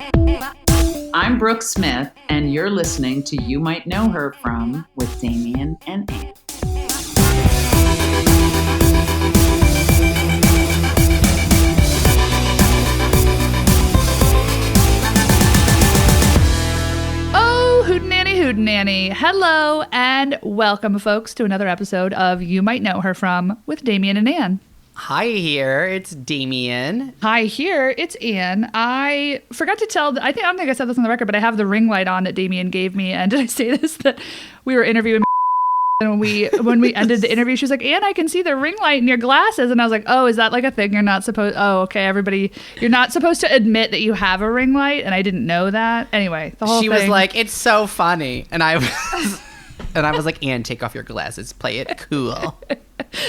I'm Brooke Smith, and you're listening to You Might Know Her From with Damien and Ann. Oh, hootenanny. Hello, and welcome, folks, to another episode of You Might Know Her From with Damien and Ann. Hi here, it's Damien. Hi here, it's Ann. I forgot to tell, I don't think I said this on the record, but I have the ring light on that Damien gave me. And did I say this? That we were interviewing and when we ended the interview, she was like, Ann, I can see the ring light in your glasses. And I was like, oh, is that like a thing you're not supposed, oh, okay, everybody, you're not supposed to admit that you have a ring light. And I didn't know that. Anyway, the whole thing. She was like, it's so funny. And I was like, Ann, take off your glasses, play it cool.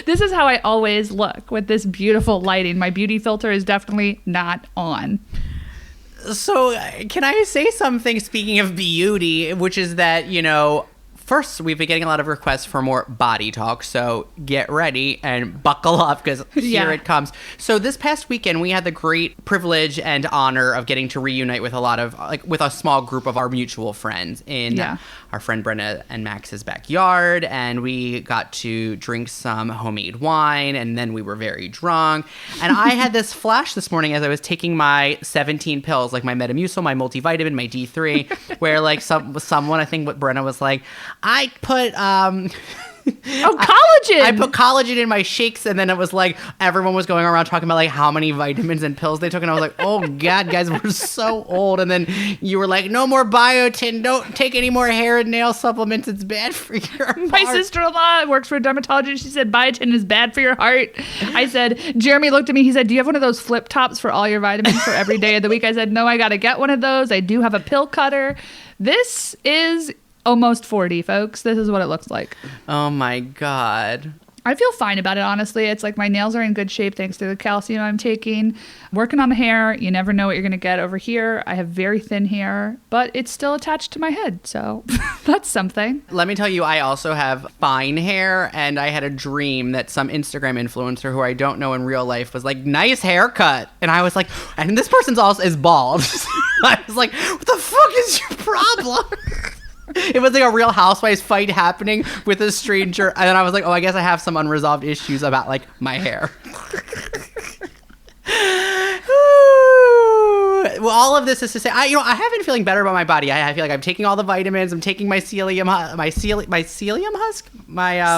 This is how I always look with this beautiful lighting. My beauty filter is definitely not on. So can I say something, speaking of beauty, which is that, first, we've been getting a lot of requests for more body talk, so get ready and buckle up because here it comes. So this past weekend, we had the great privilege and honor of getting to reunite with with a small group of our mutual friends in our friend Brenna and Max's backyard, and we got to drink some homemade wine, and then we were very drunk. And I had this flash this morning as I was taking my 17 pills, like my Metamucil, my multivitamin, my D3, where like someone, I think what Brenna was like, I put collagen. I put collagen in my shakes, and then it was like everyone was going around talking about like how many vitamins and pills they took, and I was like, oh god, guys, we're so old. And then you were like, no more biotin, don't take any more hair and nail supplements, it's bad for your heart. My sister-in-law works for a dermatologist. She said biotin is bad for your heart. I said, Jeremy looked at me, he said, do you have one of those flip tops for all your vitamins for every day of the week? I said, no, I gotta get one of those. I do have a pill cutter. This is almost 40, folks. This is what it looks like. Oh my god. I feel fine about it, honestly. It's like my nails are in good shape thanks to the calcium I'm taking. Working on the hair. You never know what you're going to get over here. I have very thin hair, but it's still attached to my head, so that's something. Let me tell you, I also have fine hair, and I had a dream that some Instagram influencer who I don't know in real life was like, nice haircut. And I was like, and this person's also is bald. I was like, what the fuck is your problem? It was like a Real Housewives fight happening with a stranger. And then I was like, oh, I guess I have some unresolved issues about like my hair. Well, all of this is to say, I have been feeling better about my body. I feel like I'm taking all the vitamins. I'm taking my psyllium husk.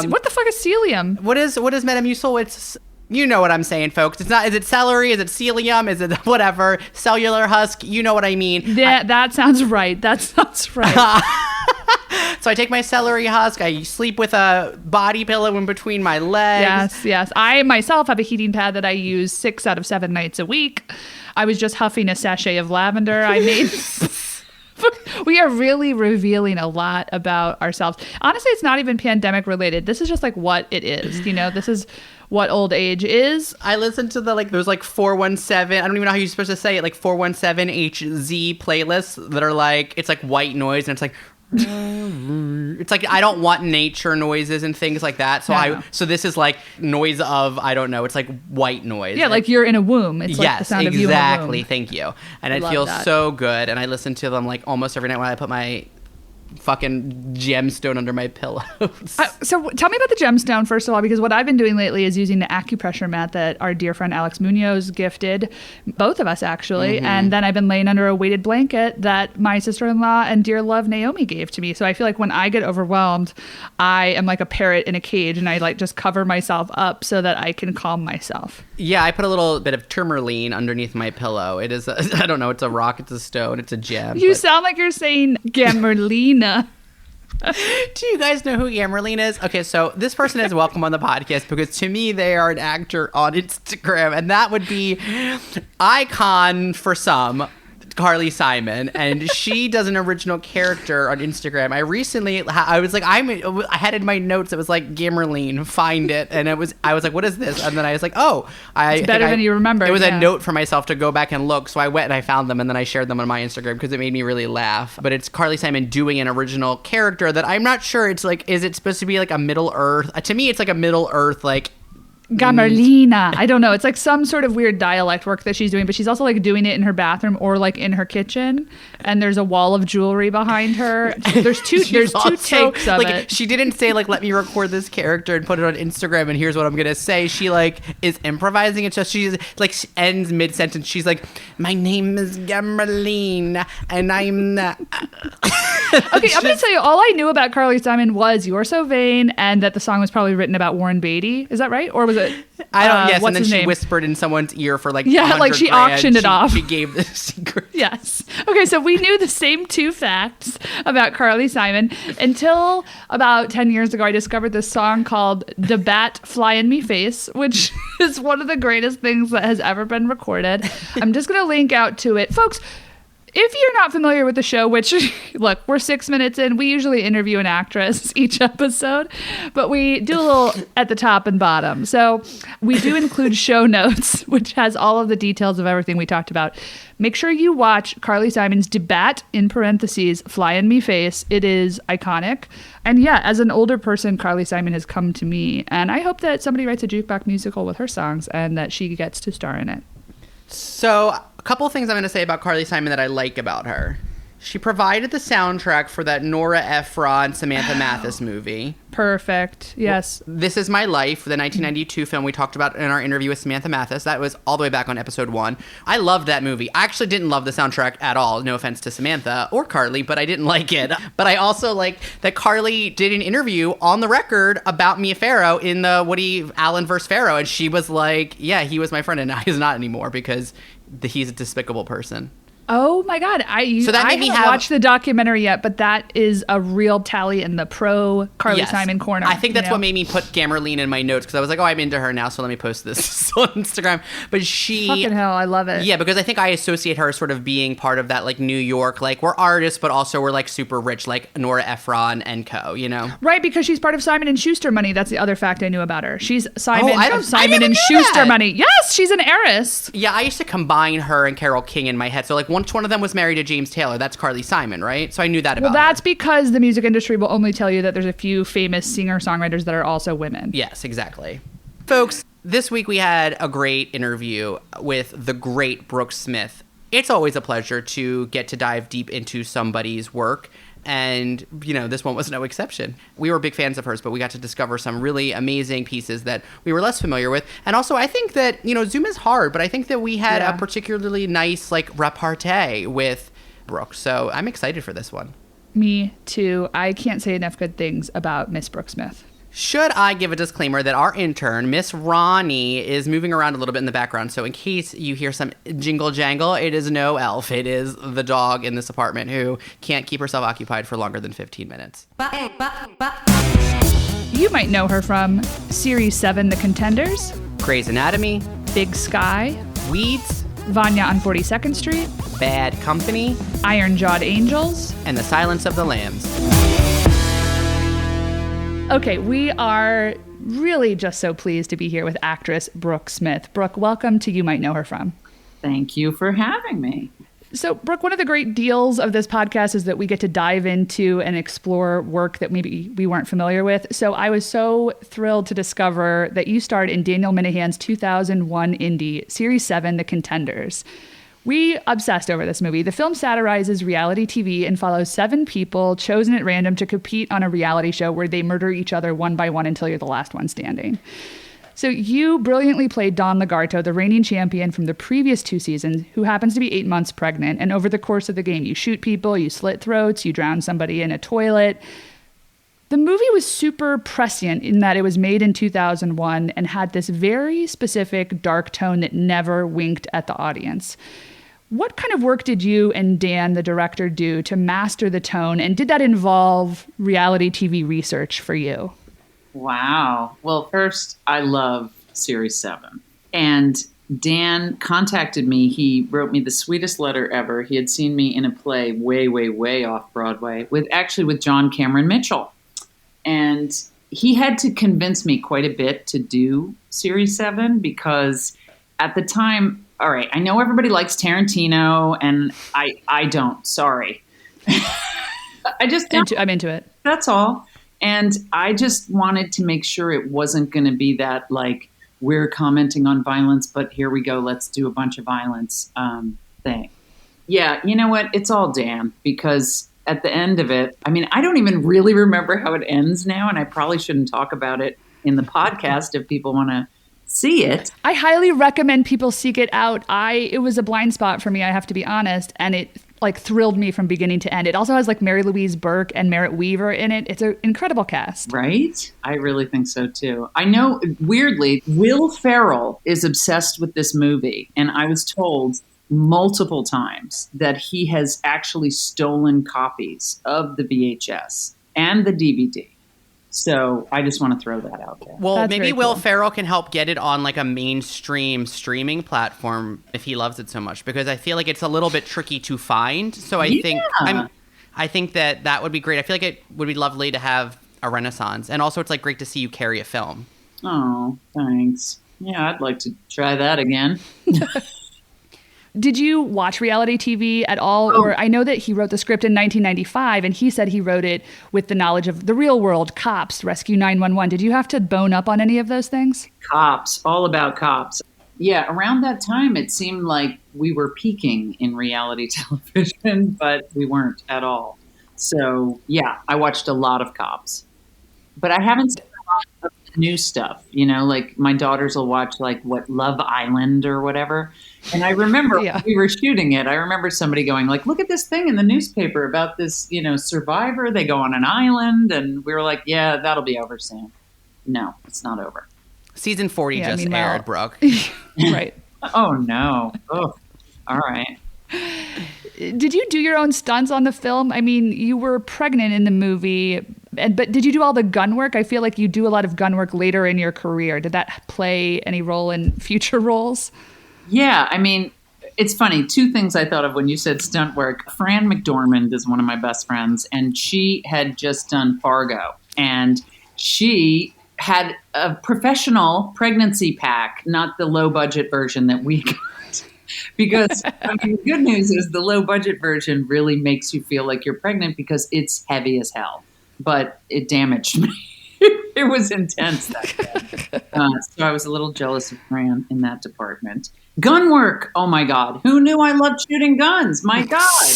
What the fuck is psyllium? What is Metamucil? It's, you know what I'm saying, folks. It's not. Is it celery? Is it psyllium? Is it whatever? Cellular husk? You know what I mean. Yeah, that sounds right. That sounds right. So I take my celery husk. I sleep with a body pillow in between my legs. Yes. I myself have a heating pad that I use 6 out of 7 nights a week. I was just huffing a sachet of lavender I made. We are really revealing a lot about ourselves. Honestly, it's not even pandemic related. This is just like what it is. This is what old age is. I listened to there's like 417, I don't even know how you're supposed to say it, like 417HZ playlists that are like, it's like white noise, and it's like, it's like I don't want nature noises and things like that. So this is like noise of, I don't know, it's like white noise. Yeah, like you're in a womb. It's like the sound of you in a womb. Exactly. Thank you. And it feels so good. And I listen to them like almost every night when I put my fucking gemstone under my pillows. So tell me about the gemstone, first of all, because what I've been doing lately is using the acupressure mat that our dear friend Alex Munoz gifted, both of us actually, and then I've been laying under a weighted blanket that my sister-in-law and dear love Naomi gave to me. So I feel like when I get overwhelmed, I am like a parrot in a cage, and I like just cover myself up so that I can calm myself. Yeah, I put a little bit of tourmaline underneath my pillow. It is, I don't know, it's a rock, it's a stone, it's a gem. You sound like you're saying gamerlina. Do you guys know who Gamerline is? Okay, so this person is welcome on the podcast because to me they are an actor on Instagram, and that would be icon for some, Carly Simon, and she does an original character on Instagram. I had in my notes, it was like Gamerline, find it, and I was like, what is this? And then I was like, oh, it's better than you remember. It was a note for myself to go back and look, so I went and I found them, and then I shared them on my Instagram because it made me really laugh. But it's Carly Simon doing an original character that I'm not sure, it's like, is it supposed to be like a Middle Earth? To me, it's like a Middle Earth, like Gamerlina. I don't know. It's like some sort of weird dialect work that she's doing, but she's also like doing it in her bathroom or like in her kitchen. And there's a wall of jewelry behind her. There's two takes of it. She didn't say like, let me record this character and put it on Instagram and here's what I'm going to say. She like is improvising it. So she's like, she ends mid-sentence. She's like, my name is Gamerlina and I'm not. Okay, I'm going to tell you, all I knew about Carly Simon was You're So Vain and that the song was probably written about Warren Beatty. Is that right? Or was it? I don't. Yes, what's and then his she name? whispered in someone's ear for like like she auctioned it off. She gave the secret. Yes. Okay, so we knew the same two facts about Carly Simon until about 10 years ago. I discovered this song called "Da Bat Fly in Me Face," which is one of the greatest things that has ever been recorded. I'm just going to link out to it, folks. If you're not familiar with the show, which, look, we're 6 minutes in. We usually interview an actress each episode, but we do a little at the top and bottom. So we do include show notes, which has all of the details of everything we talked about. Make sure you watch Carly Simon's "Debat" in parentheses, "Fly in Me Face." It is iconic. And yeah, as an older person, Carly Simon has come to me. And I hope that somebody writes a jukebox musical with her songs and that she gets to star in it. So, a couple of things I'm going to say about Carly Simon that I like about her. She provided the soundtrack for that Nora Ephron, Samantha Mathis movie. Perfect. Yes. This Is My Life, the 1992 film we talked about in our interview with Samantha Mathis. That was all the way back on episode 1. I loved that movie. I actually didn't love the soundtrack at all. No offense to Samantha or Carly, but I didn't like it. But I also like that Carly did an interview on the record about Mia Farrow in the Woody Allen vs. Farrow. And she was like, yeah, he was my friend and now he's not anymore because he's a despicable person. Oh my God! I haven't watched the documentary yet, but that is a real tally in the pro Carly Simon corner. I think that's what made me put Gamerline in my notes because I was like, oh, I'm into her now, so let me post this on Instagram. But fucking hell, I love it. Yeah, because I think I associate her sort of being part of that like New York, like we're artists, but also we're like super rich, like Nora Ephron and co. You know, right? Because she's part of Simon and Schuster money. That's the other fact I knew about her. She's Simon and Schuster that. money. Yes, she's an heiress. Yeah, I used to combine her and Carole King in my head. So like once one of them was married to James Taylor, that's Carly Simon, right? So I knew that about her. Well, that's because the music industry will only tell you that there's a few famous singer-songwriters that are also women. Yes, exactly. Folks, this week we had a great interview with the great Brooke Smith. It's always a pleasure to get to dive deep into somebody's work. And, you know, this one was no exception. We were big fans of hers, but we got to discover some really amazing pieces that we were less familiar with. And also, I think that, you know, Zoom is hard, but I think that we had a particularly nice, like, repartee with Brooke. So I'm excited for this one. Me too. I can't say enough good things about Miss Brooke Smith. Should I give a disclaimer that our intern, Miss Ronnie, is moving around a little bit in the background. So in case you hear some jingle jangle, it is no elf. It is the dog in this apartment who can't keep herself occupied for longer than 15 minutes. You might know her from Series 7, The Contenders, Grey's Anatomy, Big Sky, Weeds, Vanya on 42nd Street, Bad Company, Iron-Jawed Angels, and The Silence of the Lambs. Okay, we are really just so pleased to be here with actress Brooke Smith. Brooke, welcome to You Might Know Her From. Thank you for having me. So, Brooke, one of the great deals of this podcast is that we get to dive into and explore work that maybe we weren't familiar with. So I was so thrilled to discover that you starred in Daniel Minahan's 2001 indie, Series 7, The Contenders. We obsessed over this movie. The film satirizes reality TV and follows 7 people chosen at random to compete on a reality show where they murder each other one by one until you're the last one standing. So you brilliantly played Dawn Lagarto, the reigning champion from the previous 2 seasons, who happens to be 8 months pregnant. And over the course of the game, you shoot people, you slit throats, you drown somebody in a toilet. The movie was super prescient in that it was made in 2001 and had this very specific dark tone that never winked at the audience. What kind of work did you and Dan, the director, do to master the tone? And did that involve reality TV research for you? Wow. Well, first, I love Series 7. And Dan contacted me. He wrote me the sweetest letter ever. He had seen me in a play way, way, way off Broadway with John Cameron Mitchell. And he had to convince me quite a bit to do Series 7 because at the time, all right, I know everybody likes Tarantino and I don't, sorry. I just don't. I'm into it. That's all. And I just wanted to make sure it wasn't going to be that like we're commenting on violence, but here we go, let's do a bunch of violence thing. Yeah, you know what? It's all Dan, because at the end of it, I mean, I don't even really remember how it ends now, and I probably shouldn't talk about it in the podcast if people want to see it. I highly recommend people seek it out. It was a blind spot for me, I have to be honest, and it like thrilled me from beginning to end. It also has like Mary Louise Parker and Merritt Wever in it. It's an incredible cast. Right? I really think so too. I know, weirdly, Will Ferrell is obsessed with this movie, and I was told multiple times that he has actually stolen copies of the VHS and the DVD. So I just want to throw that out there. Well, That's maybe very Will cool. Ferrell can help get it on like a mainstream streaming platform if he loves it so much, because I feel like it's a little bit tricky to find. So I think that would be great. I feel like it would be lovely to have a renaissance. And also it's like great to see you carry a film. Oh, thanks. Yeah, I'd like to try that again. Did you watch reality TV at all? Or I know that he wrote the script in 1995, and he said he wrote it with the knowledge of the real world, Cops, Rescue 911. Did you have to bone up on any of those things? Cops, all about cops. Yeah, around that time, it seemed like we were peaking in reality television, but we weren't at all. So, yeah, I watched a lot of Cops. But I haven't seen a lot of the new stuff, like my daughters will watch like Love Island or whatever. And I remember when we were shooting it, I remember somebody going like, look at this thing in the newspaper about this, survivor. They go on an island. And we were like, yeah, that'll be over soon. No, it's not over. Season 40 just aired, Brooke. Right. Oh, no. Oh, all right. Did you do your own stunts on the film? I mean, you were pregnant in the movie, but did you do all the gun work? I feel like you do a lot of gun work later in your career. Did that play any role in future roles? Yeah, I mean, it's funny. Two things I thought of when you said stunt work. Fran McDormand is one of my best friends, and she had just done Fargo. And she had a professional pregnancy pack, not the low-budget version that we got. Because, I mean, the good news is the low-budget version really makes you feel like you're pregnant because it's heavy as hell. But it damaged me. It was intense that day. So I was a little jealous of Fran in that department. Gun work. Oh, my God. Who knew I loved shooting guns? My God.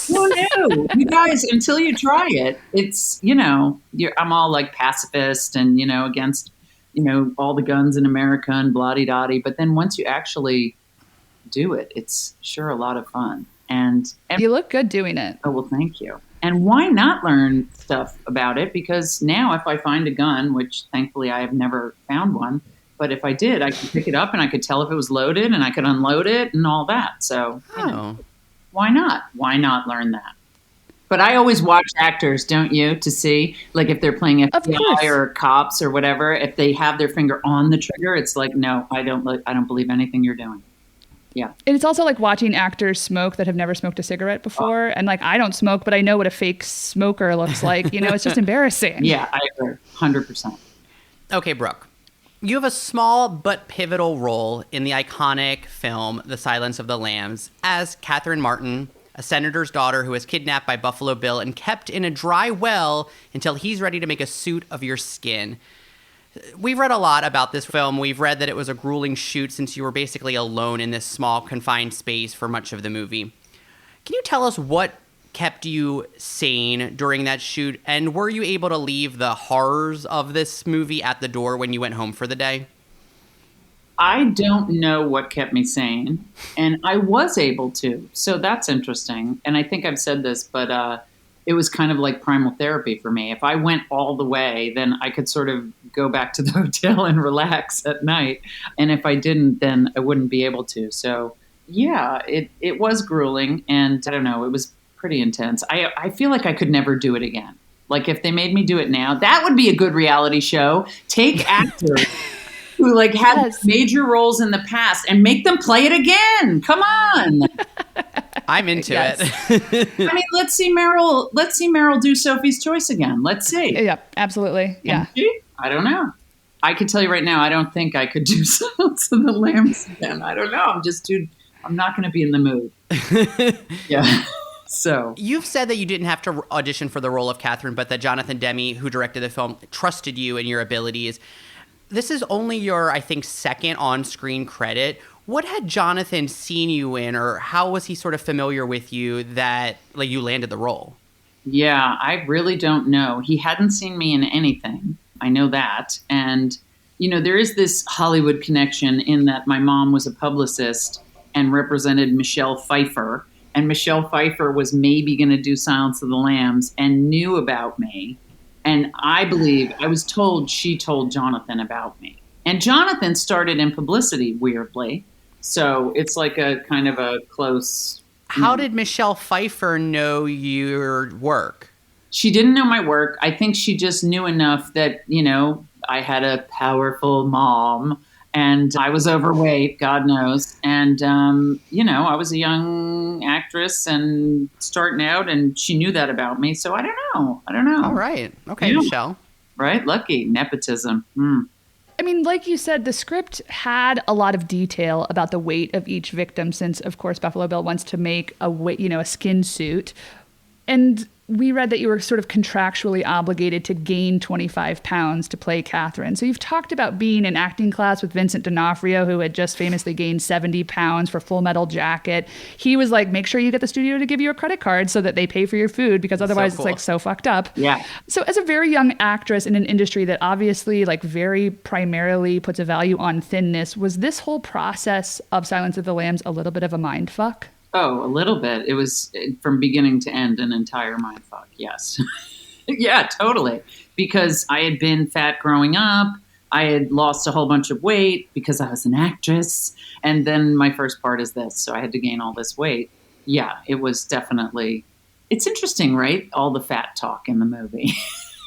Who knew? You guys, until you try it, it's, I'm all like pacifist and, against, all the guns in America and blah-de-da-de. But then once you actually do it, it's sure a lot of fun. And you look good doing it. Oh, well, thank you. And why not learn stuff about it? Because now if I find a gun, which thankfully I have never found one, but if I did, I could pick it up and I could tell if it was loaded and I could unload it and all that. So why not? Why not learn that? But I always watch actors, don't you, to see, like if they're playing FBI or cops or whatever, if they have their finger on the trigger, it's like, no, I don't believe anything you're doing. Yeah. And it's also like watching actors smoke that have never smoked a cigarette before. And like, I don't smoke, but I know what a fake smoker looks like. It's just embarrassing. Yeah, I agree. 100%. Okay, Brooke. You have a small but pivotal role in the iconic film The Silence of the Lambs as Catherine Martin, a senator's daughter who is kidnapped by Buffalo Bill and kept in a dry well until he's ready to make a suit of your skin. We've read a lot about this film. We've read that it was a grueling shoot since you were basically alone in this small, confined space for much of the movie. Can you tell us what kept you sane during that shoot? And were you able to leave the horrors of this movie at the door when you went home for the day? I don't know what kept me sane, and I was able to. So that's interesting. And I think I've said this, but it was kind of like primal therapy for me. If I went all the way, then I could sort of go back to the hotel and relax at night. And if I didn't, then I wouldn't be able to. So yeah, it was grueling, and I don't know, it was pretty intense. I feel like I could never do it again. Like if they made me do it now, that would be a good reality show. Take actors who like had major roles in the past and make them play it again. Come on. I'm into it. I mean, let's see Meryl do Sophie's Choice again. Let's see. Yeah, absolutely. Yeah. I don't know. I can tell you right now, I don't think I could do Silence of the Lambs again. I don't know. I'm not going to be in the mood. Yeah. So you've said that you didn't have to audition for the role of Catherine, but that Jonathan Demme, who directed the film, trusted you and your abilities. this is only your, I think, second on-screen credit. What had Jonathan seen you in, or how was he sort of familiar with you that like you landed the role? Yeah, I really don't know. He hadn't seen me in anything. I know that. And, there is this Hollywood connection in that my mom was a publicist and represented Michelle Pfeiffer. And Michelle Pfeiffer was maybe going to do Silence of the Lambs and knew about me. And I believe, I was told she told Jonathan about me. And Jonathan started in publicity, weirdly. So it's like a kind of a close... How did Michelle Pfeiffer know your work? She didn't know my work. I think she just knew enough that, I had a powerful mom and I was overweight, God knows. And, I was a young actress and starting out, and she knew that about me. So I don't know. All right. Okay, yeah. Michelle. Right? Lucky. Nepotism. I mean, like you said, the script had a lot of detail about the weight of each victim since, of course, Buffalo Bill wants to make a skin suit. And we read that you were sort of contractually obligated to gain 25 pounds to play Catherine. So you've talked about being in acting class with Vincent D'Onofrio, who had just famously gained 70 pounds for Full Metal Jacket. He was like, make sure you get the studio to give you a credit card so that they pay for your food, because otherwise it's like so fucked up. Yeah. So as a very young actress in an industry that obviously like very primarily puts a value on thinness, was this whole process of Silence of the Lambs a little bit of a mind fuck? Oh, a little bit. It was from beginning to end an entire mindfuck. Yes. Yeah, totally. Because I had been fat growing up. I had lost a whole bunch of weight because I was an actress. And then my first part is this. So I had to gain all this weight. Yeah, it was definitely, it's interesting, right? All the fat talk in the movie,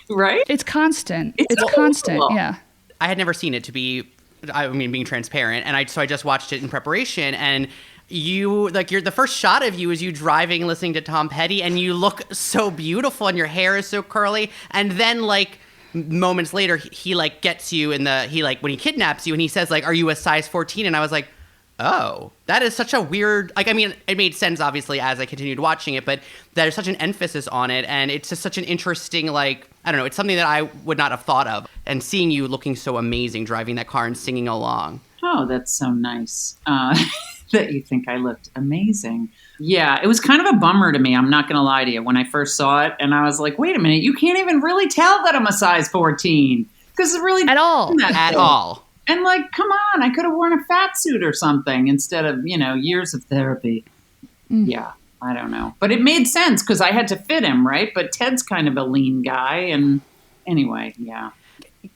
right? It's constant. It's constant. Yeah. I had never seen it, being transparent. And so I just watched it in preparation, and the first shot of you is you driving, listening to Tom Petty, and you look so beautiful and your hair is so curly. And then like moments later, he like gets you when he kidnaps you, and he says like, are you a size 14? And I was like, oh, that is such a weird, like, I mean, it made sense obviously as I continued watching it, but there's such an emphasis on it. And it's just such an interesting, like, I don't know, it's something that I would not have thought of. And seeing you looking so amazing, driving that car and singing along. Oh, that's so nice. That you think I looked amazing. Yeah, it was kind of a bummer to me. I'm not going to lie to you. When I first saw it, and I was like, wait a minute, you can't even really tell that I'm a size 14. Because it really at all. And like, come on, I could have worn a fat suit or something instead of, years of therapy. Yeah, I don't know. But it made sense because I had to fit him, right? But Ted's kind of a lean guy. And anyway, yeah.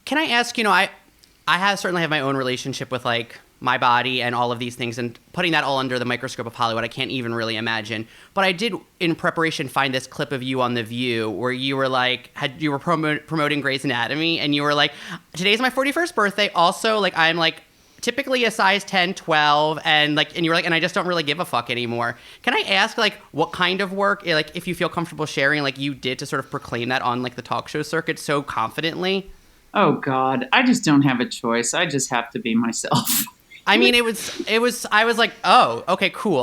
Can I ask, I certainly have my own relationship with like my body and all of these things, and putting that all under the microscope of Hollywood, I can't even really imagine. But I did, in preparation, find this clip of you on The View where you were like, you were promoting Grey's Anatomy, and you were like, today's my 41st birthday. Also, like, I'm like typically a size 10, 12, and you were like, and I just don't really give a fuck anymore. Can I ask, like, what kind of work, like, if you feel comfortable sharing, like, you did to sort of proclaim that on like the talk show circuit so confidently? Oh God, I just don't have a choice. I just have to be myself. I mean, I was like, oh, okay, cool.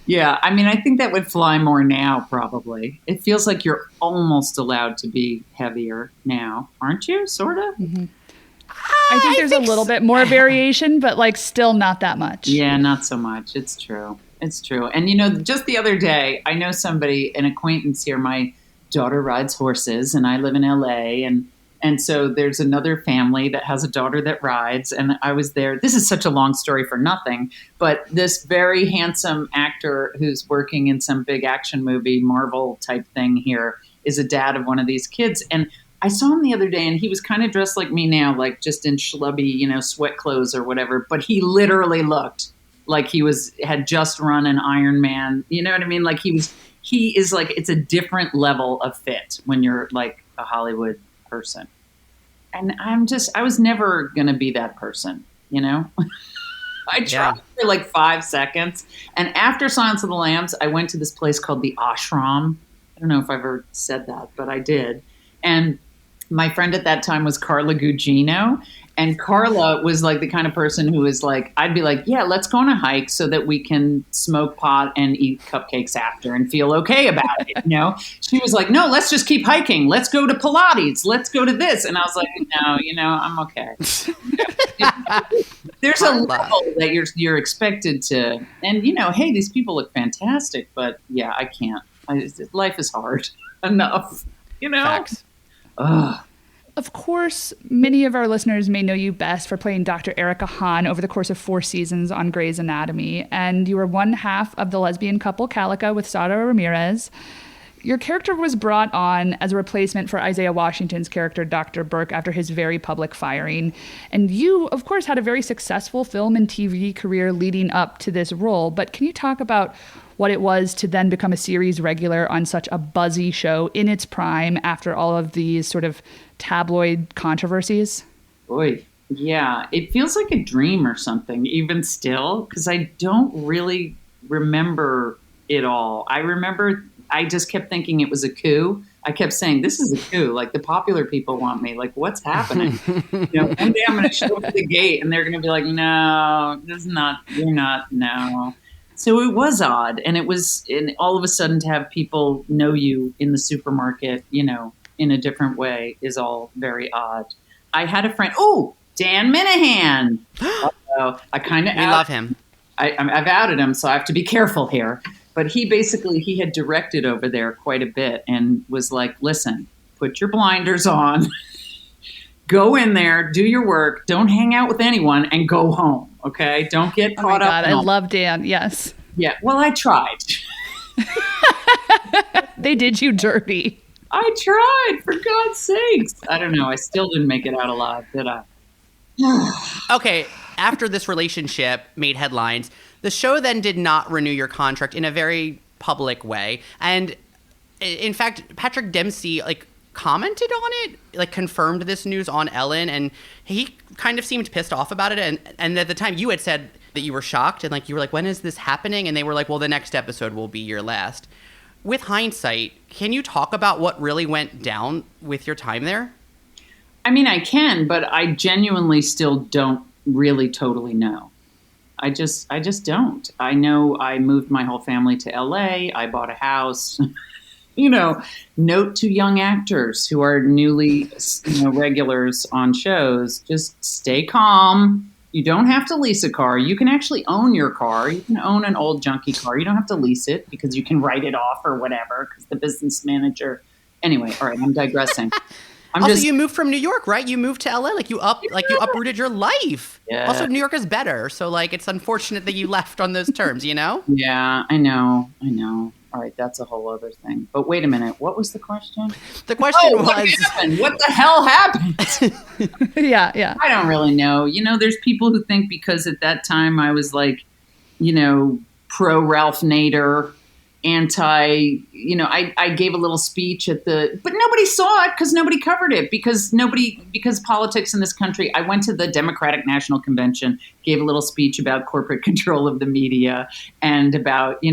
Yeah, I mean, I think that would fly more now, probably. It feels like you're almost allowed to be heavier now, aren't you? Sort of? Mm-hmm. I think there's a little bit more variation, but like still not that much. Yeah, not so much. It's true. And, just the other day, I know somebody, an acquaintance here, my daughter rides horses, and I live in LA, and so there's another family that has a daughter that rides, and I was there. This is such a long story for nothing, but this very handsome actor who's working in some big action movie, Marvel type thing here, is a dad of one of these kids. And I saw him the other day, and he was kind of dressed like me now, like just in schlubby, sweat clothes or whatever, but he literally looked like he had just run an Ironman. You know what I mean? Like he is like, it's a different level of fit when you're like a Hollywood person. And I was never going to be that person, I tried for like 5 seconds. And after Silence of the Lambs, I went to this place called the Ashram. I don't know if I've ever said that, but I did. And My friend at that time was Carla Gugino. And Carla was like the kind of person who was like, I'd be like, yeah, let's go on a hike so that we can smoke pot and eat cupcakes after and feel okay about it. You know, she was like, no, let's just keep hiking. Let's go to Pilates. Let's go to this. And I was like, no, I'm okay. There's a level that you're expected to, and hey, these people look fantastic, but yeah, I can't. Life is hard enough, Facts. Ugh. Of course, many of our listeners may know you best for playing Dr. Erika Hahn over the course of 4 seasons on Grey's Anatomy, and you were one half of the lesbian couple Callica with Sara Ramirez. Your character was brought on as a replacement for Isaiah Washington's character, Dr. Burke, after his very public firing. And you, of course, had a very successful film and TV career leading up to this role, but can you talk about what it was to then become a series regular on such a buzzy show in its prime after all of these sort of tabloid controversies? Boy, yeah, it feels like a dream or something, even still, because I don't really remember it all. I just kept thinking it was a coup. I kept saying, this is a coup. Like, the popular people want me. Like, what's happening? One day I'm going to show up at the gate and they're going to be like, no, you're not, no. So it was odd. And and all of a sudden to have people know you in the supermarket, in a different way is all very odd. I had a friend, Dan Minahan. I kind of love him. I've outed him, so I have to be careful here. But he had directed over there quite a bit and was like, listen, put your blinders on, go in there, do your work, don't hang out with anyone, and go home, okay? Don't get caught up. I love Dan, yes. Yeah, well, I tried. They did you dirty. I tried, for God's sakes. I don't know. I still didn't make it out alive, did I? Okay, after this relationship made headlines, the show then did not renew your contract in a very public way. And in fact, Patrick Dempsey commented on it, confirmed this news on Ellen, and he kind of seemed pissed off about it. And at the time you had said that you were shocked and you were like, when is this happening? And they were like, well, the next episode will be your last. With hindsight, can you talk about what really went down with your time there? I mean, I can, but I genuinely still don't really totally know. I just don't. I know I moved my whole family to LA. I bought a house. Note to young actors who are newly regulars on shows, just stay calm. You don't have to lease a car. You can actually own your car. You can own an old junky car. You don't have to lease it because you can write it off or whatever because the business manager. Anyway, all right, I'm digressing. You moved from New York, right? You moved to LA, you uprooted your life. Yeah. Also, New York is better, so it's unfortunate that you left on those terms, Yeah, I know. All right, that's a whole other thing. But wait a minute, what was the question? The question was, what the hell happened? Yeah. I don't really know. There's people who think because at that time I was pro Ralph Nader, anti, I gave a little speech but nobody saw it because nobody covered it because politics in this country. I went to the Democratic National Convention, gave a little speech about corporate control of the media and about,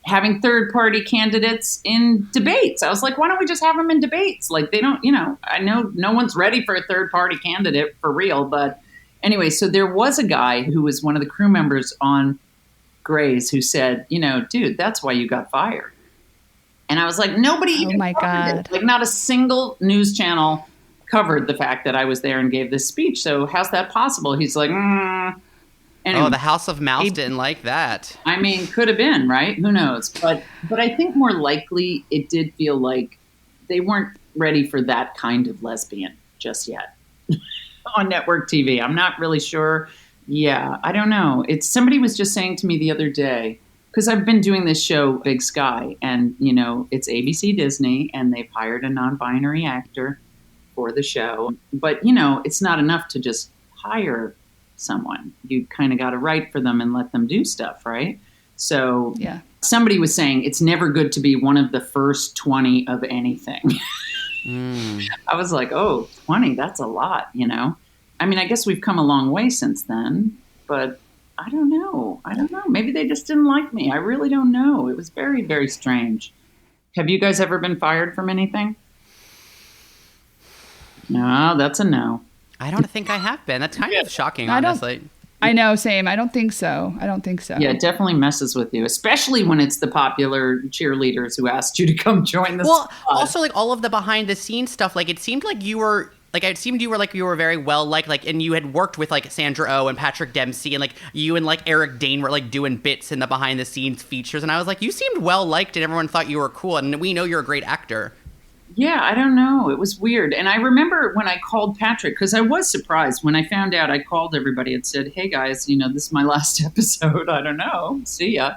having third party candidates in debates. I was like, why don't we just have them in debates? They don't, I know no one's ready for a third party candidate for real. But anyway, so there was a guy who was one of the crew members on Grey's who said, dude, that's why you got fired. And I was like, nobody even covered it. Not a single news channel covered the fact that I was there and gave this speech. So how's that possible? He's like, Anyway, the House of Mouse didn't like that. I mean, could have been, right? Who knows? But I think more likely it did feel like they weren't ready for that kind of lesbian just yet on network TV. I'm not really sure. Yeah, I don't know. Somebody was just saying to me the other day, because I've been doing this show, Big Sky, and, it's ABC Disney, and they've hired a non-binary actor for the show. But, it's not enough to just hire someone. You kind of got to write for them and let them do stuff, right? So yeah. Somebody was saying it's never good to be one of the first 20 of anything. I was like, 20, that's a lot, I mean, I guess we've come a long way since then, but I don't know. Maybe they just didn't like me. I really don't know. It was very, very strange. Have you guys ever been fired from anything? No, that's a no. I don't think I have been. That's kind of shocking, I don't- honestly. I know, same. I don't think so. Yeah, it definitely messes with you, especially when it's the popular cheerleaders who asked you to come join the Well, squad. also like all of the behind the scenes stuff, like it seemed like you were very well liked, like, and you had worked with like Sandra Oh and Patrick Dempsey, and like you and like Eric Dane were like doing bits in the behind the scenes features, and I was like, you seemed well liked, and everyone thought you were cool, and we know you're a great actor. Yeah, I don't know. It was weird. And I remember when I called Patrick, because I was surprised. When I found out, I called everybody and said, hey, guys, this is my last episode. I don't know. See ya.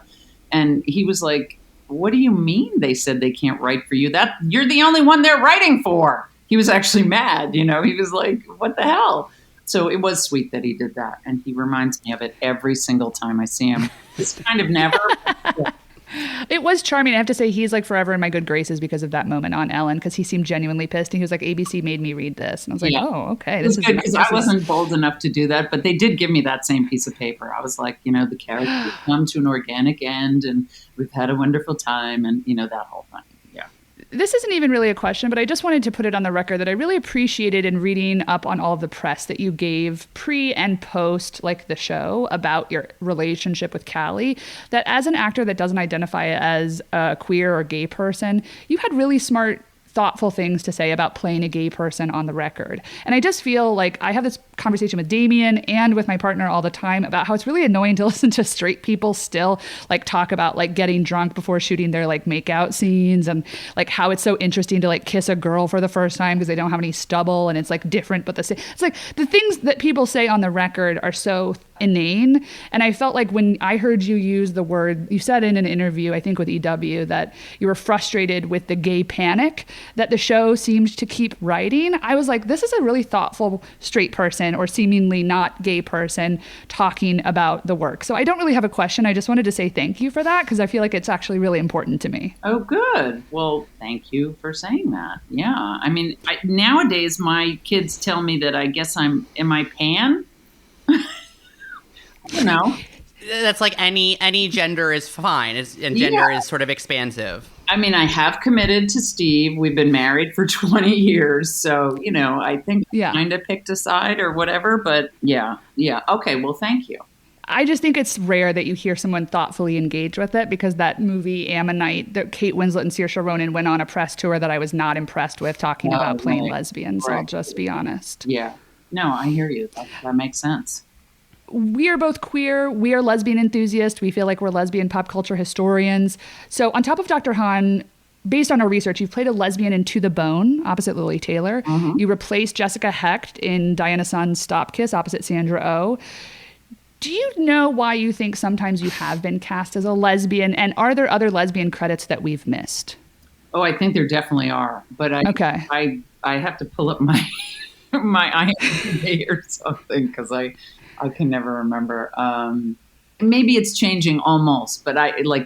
And he was like, what do you mean they said they can't write for you? That you're the only one they're writing for. He was actually mad. He was like, what the hell? So it was sweet that he did that. And he reminds me of it every single time I see him. It's kind of never. Yeah. It was charming. I have to say, he's like forever in my good graces because of that moment on Ellen, because he seemed genuinely pissed. And he was like, ABC made me read this. And I was like, oh, okay. This is good because I wasn't bold enough to do that, but they did give me that same piece of paper. I was like, the character has come to an organic end and we've had a wonderful time and, that whole thing. Yeah. This isn't even really a question, but I just wanted to put it on the record that I really appreciated in reading up on all of the press that you gave pre and post, like the show, about your relationship with Callie, that as an actor that doesn't identify as a queer or gay person, you had really smart, thoughtful things to say about playing a gay person on the record. And I just feel like I have this conversation with Damien and with my partner all the time about how it's really annoying to listen to straight people still like talk about like getting drunk before shooting their like makeout scenes, and like how it's so interesting to like kiss a girl for the first time because they don't have any stubble and it's like different but the same. It's like the things that people say on the record are so inane. And I felt like when I heard you use the word, you said in an interview, I think with EW, that you were frustrated with the gay panic that the show seemed to keep writing. I was like, this is a really thoughtful straight person or seemingly not gay person talking about the work. So I don't really have a question. I just wanted to say thank you for that because I feel like it's actually really important to me. Oh, good. Well, thank you for saying that. Yeah. I mean, nowadays my kids tell me that I guess am I pan? That's like any gender is fine, and gender is sort of expansive. I mean, I have committed to Steve. We've been married for 20 years. So, I think kind of picked a side or whatever. But yeah. Okay, well, thank you. I just think it's rare that you hear someone thoughtfully engage with it, because that movie Ammonite that Kate Winslet and Saoirse Ronan went on a press tour that I was not impressed with, talking about playing lesbians. Right. I'll just be honest. Yeah. No, I hear you. That makes sense. We are both queer. We are lesbian enthusiasts. We feel like we're lesbian pop culture historians. So on top of Dr. Hahn, based on our research, you've played a lesbian in To the Bone, opposite Lily Taylor. Mm-hmm. You replaced Jessica Hecht in Diana Sun's Stop Kiss, opposite Sandra Oh. Do you know why you think sometimes you have been cast as a lesbian? And are there other lesbian credits that we've missed? Oh, I think there definitely are. But I have to pull up my IMDb or something because I can never remember. Maybe it's changing almost, but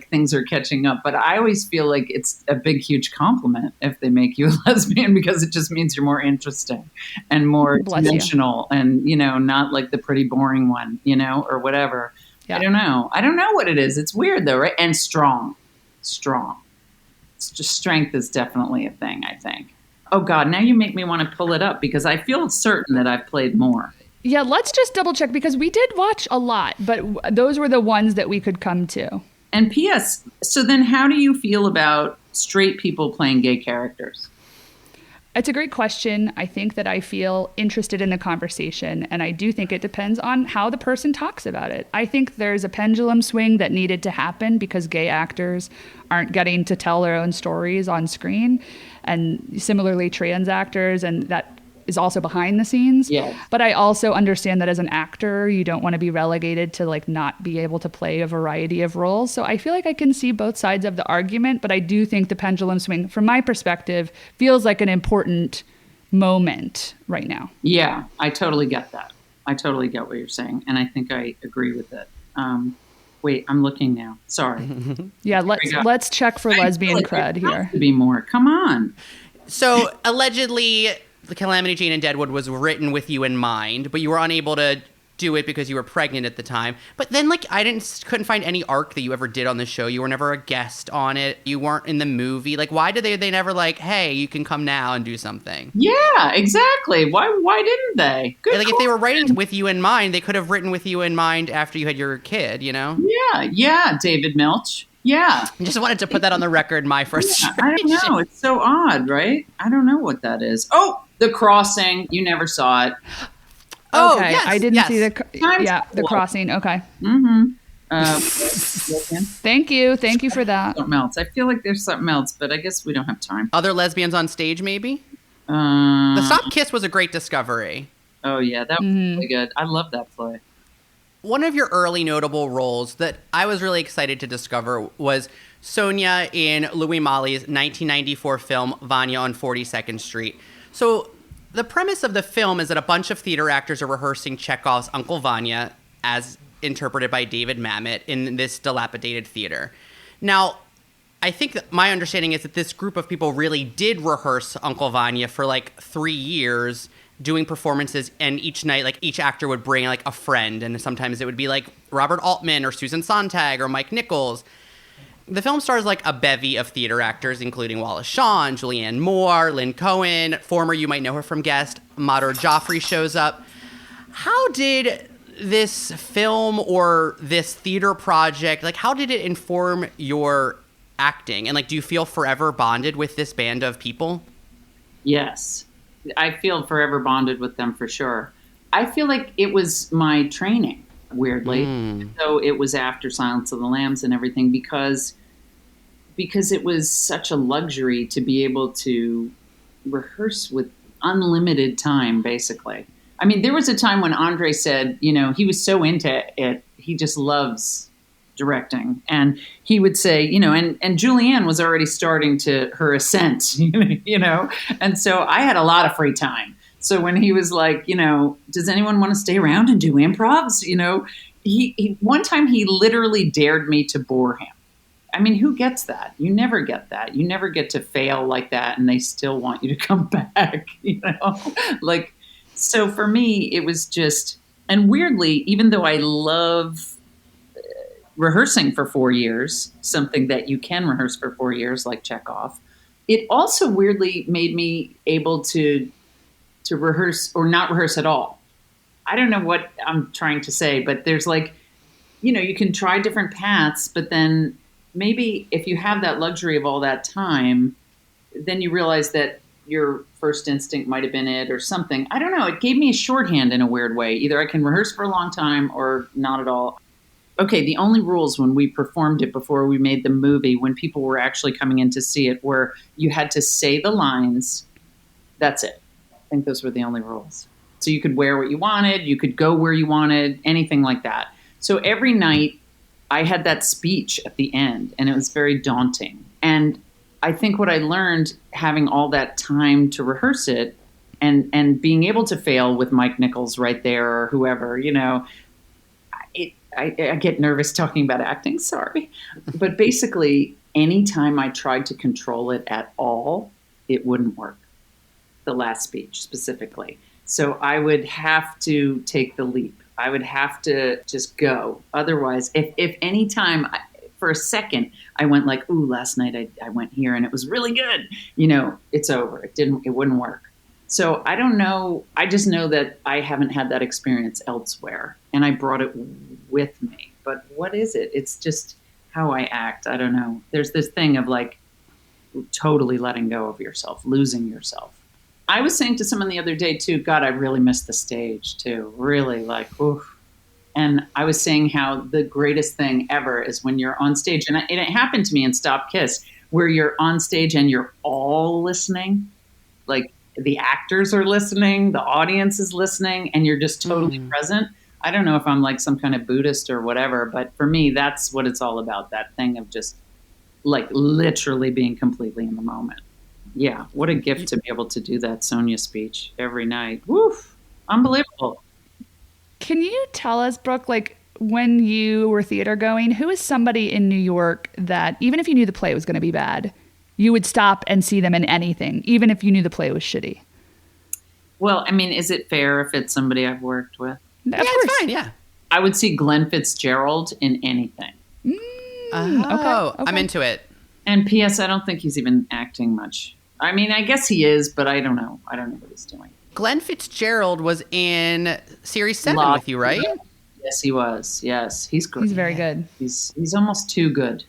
things are catching up. But I always feel like it's a big, huge compliment if they make you a lesbian, because it just means you're more interesting and more dimensional and, not like the pretty boring one, or whatever. Yeah. I don't know what it is. It's weird though, right? And strong. It's just strength is definitely a thing, I think. Oh God, now you make me want to pull it up because I feel certain that I've played more. Yeah, let's just double check because we did watch a lot, but those were the ones that we could come to. And P.S., so then how do you feel about straight people playing gay characters? It's a great question. I think that I feel interested in the conversation, and I do think it depends on how the person talks about it. I think there's a pendulum swing that needed to happen because gay actors aren't getting to tell their own stories on screen, and similarly trans actors, and that is also behind the scenes. Yes. But I also understand that as an actor, you don't want to be relegated to not be able to play a variety of roles. So I feel like I can see both sides of the argument, but I do think the pendulum swing, from my perspective, feels like an important moment right now. Yeah, I totally get that. I totally get what you're saying. And I think I agree with it. Wait, I'm looking now. Sorry. Yeah, let's check for lesbian cred here. There has to be more. Come on. So allegedly, The Calamity Jane and Deadwood was written with you in mind, but you were unable to do it because you were pregnant at the time. But then, like, couldn't find any arc that you ever did on the show. You were never a guest on it. You weren't in the movie. Like, why did they never like, hey, you can come now and do something? Yeah, exactly. Why didn't they? Good like, if they were writing with you in mind, they could have written with you in mind after you had your kid, you know? Yeah, David Milch. Yeah. I just wanted to put that on the record, my frustration. I don't know. It's so odd, right? I don't know what that is. Oh, The Crossing. You never saw it. Oh, okay. Yes, I didn't see the Crossing. Okay. Mm-hmm. Thank you for that. Something else. I feel like there's something else, but I guess we don't have time. Other lesbians on stage, maybe? The Stop Kiss was a great discovery. Oh, yeah. That was really good. I love that play. One of your early notable roles that I was really excited to discover was Sonia in Louis Malle's 1994 film Vanya on 42nd Street. So the premise of the film is that a bunch of theater actors are rehearsing Chekhov's Uncle Vanya, as interpreted by David Mamet, in this dilapidated theater. Now, I think that my understanding is that this group of people really did rehearse Uncle Vanya for like 3 years, doing performances, and each night, like, each actor would bring like a friend, and sometimes it would be like Robert Altman or Susan Sontag or Mike Nichols. The film stars like a bevy of theater actors, including Wallace Shawn, Julianne Moore, Lynn Cohen, former, you might know her from Guest, Madhur Jaffrey shows up. How did this film or this theater project, like, how did it inform your acting? And, like, do you feel forever bonded with this band of people? Yes. I feel forever bonded with them for sure. I feel like it was my training, weirdly. So it was after Silence of the Lambs and everything, because it was such a luxury to be able to rehearse with unlimited time, basically. I mean, there was a time when Andre said, you know, he was so into it, he just loves directing. And he would say, you know, and Julianne was already starting her ascent, you know, and so I had a lot of free time. So when he was like, you know, does anyone want to stay around and do improvs? You know, he one time he literally dared me to bore him. I mean, who gets that? You never get that. You never get to fail like that and they still want you to come back, you know? Like, so for me, it was just, and weirdly, even though I love rehearsing for 4 years, something that you can rehearse for 4 years, like Chekhov, it also weirdly made me able to rehearse or not rehearse at all. I don't know what I'm trying to say, but there's like, you know, you can try different paths, but then maybe if you have that luxury of all that time, then you realize that your first instinct might have been it or something. I don't know. It gave me a shorthand in a weird way. Either I can rehearse for a long time or not at all. Okay, the only rules when we performed it before we made the movie, when people were actually coming in to see it, were you had to say the lines. That's it. I think those were the only rules. So you could wear what you wanted, you could go where you wanted, anything like that. So every night I had that speech at the end, and it was very daunting. And I think what I learned having all that time to rehearse it and being able to fail with Mike Nichols right there or whoever, you know, I get nervous talking about acting, sorry. But basically, anytime I tried to control it at all, it wouldn't work. The last speech specifically. So I would have to take the leap. I would have to just go. Otherwise, if any time for a second I went like, ooh, last night I went here and it was really good, you know, it's over. It wouldn't work. So I don't know. I just know that I haven't had that experience elsewhere and I brought it with me. But what is it? It's just how I act. I don't know. There's this thing of like totally letting go of yourself, losing yourself. I was saying to someone the other day too, God, I really miss the stage too. Really like, oof. And I was saying how the greatest thing ever is when you're on stage. And it happened to me in Stop Kiss, where you're on stage and you're all listening. Like the actors are listening, the audience is listening, and you're just totally present. I don't know if I'm like some kind of Buddhist or whatever, but for me, that's what it's all about. That thing of just like literally being completely in the moment. Yeah, what a gift to be able to do that Sonia speech every night. Woof, unbelievable. Can you tell us, Brooke, like when you were theater going, who is somebody in New York that even if you knew the play was going to be bad, you would stop and see them in anything, even if you knew the play was shitty? Well, I mean, is it fair if it's somebody I've worked with? Of Yeah, course. it's fine. Yeah. I would see Glenn Fitzgerald in anything. Oh, okay. I'm into it. And P.S. I don't think he's even acting much. I mean, I guess he is, but I don't know. I don't know what he's doing. Glenn Fitzgerald was in Series 7 with you, right? Yes, he was. Yes, he's great. He's very good. He's almost too good.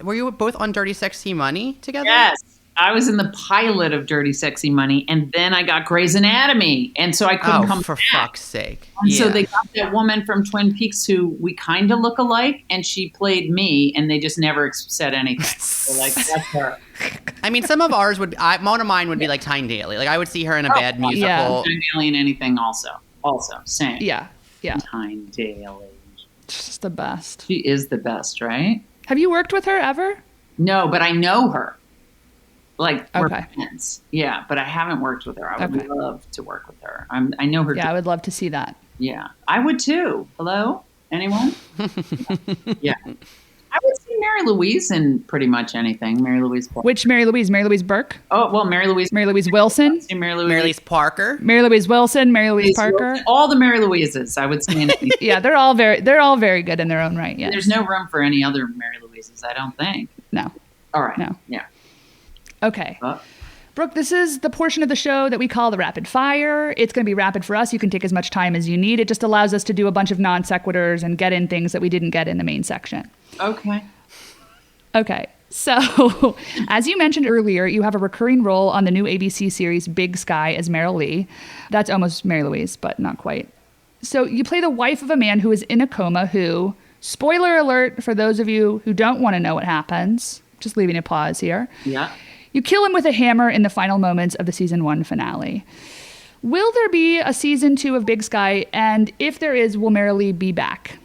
Were you both on Dirty Sexy Money together? Yes. I was in the pilot of Dirty Sexy Money, and then I got Grey's Anatomy, and so I couldn't come for back. fuck's sake. And so they got that woman from Twin Peaks who we kind of look alike, and she played me, and they just never said anything. So like, that's her. I mean, some of ours would, one of mine would be like Tyne Daly. Like, I would see her in a bad musical. Yeah. Alien anything also. Same. Yeah. Tyne Daly. She's the best. She is the best, right? Have you worked with her ever? No, but I know her. Like, we're Okay. friends. Yeah, but I haven't worked with her. I would Okay. love to work with her. I know her. Yeah, I would love to see that. Yeah, I would too. Hello? Anyone? Yeah. I would see Mary Louise in pretty much anything. Mary Louise Parker. Which Mary Louise? Mary Louise Burke? Oh, well, Mary Louise. Mary Louise Wilson? Mary Louise. Mary Louise Parker. Mary Louise Wilson? Mary Louise Parker? Wilson. All the Mary Louises, I would see in anything. Yeah, they're all very good in their own right. Yes. There's no room for any other Mary Louises, I don't think. No. All right. No. Yeah. Okay. Brooke, this is the portion of the show that we call the rapid fire. It's going to be rapid for us. You can take as much time as you need. It just allows us to do a bunch of non sequiturs and get in things that we didn't get in the main section. Okay. Okay. So, as you mentioned earlier, you have a recurring role on the new ABC series Big Sky as Meryl Lee. That's almost Mary Louise, but not quite. So, you play the wife of a man who is in a coma who, spoiler alert for those of you who don't want to know what happens, just leaving a pause here. Yeah. You kill him with a hammer in the final moments of the season 1 finale. Will there be a season 2 of Big Sky? And if there is, will Meryl Lee be back?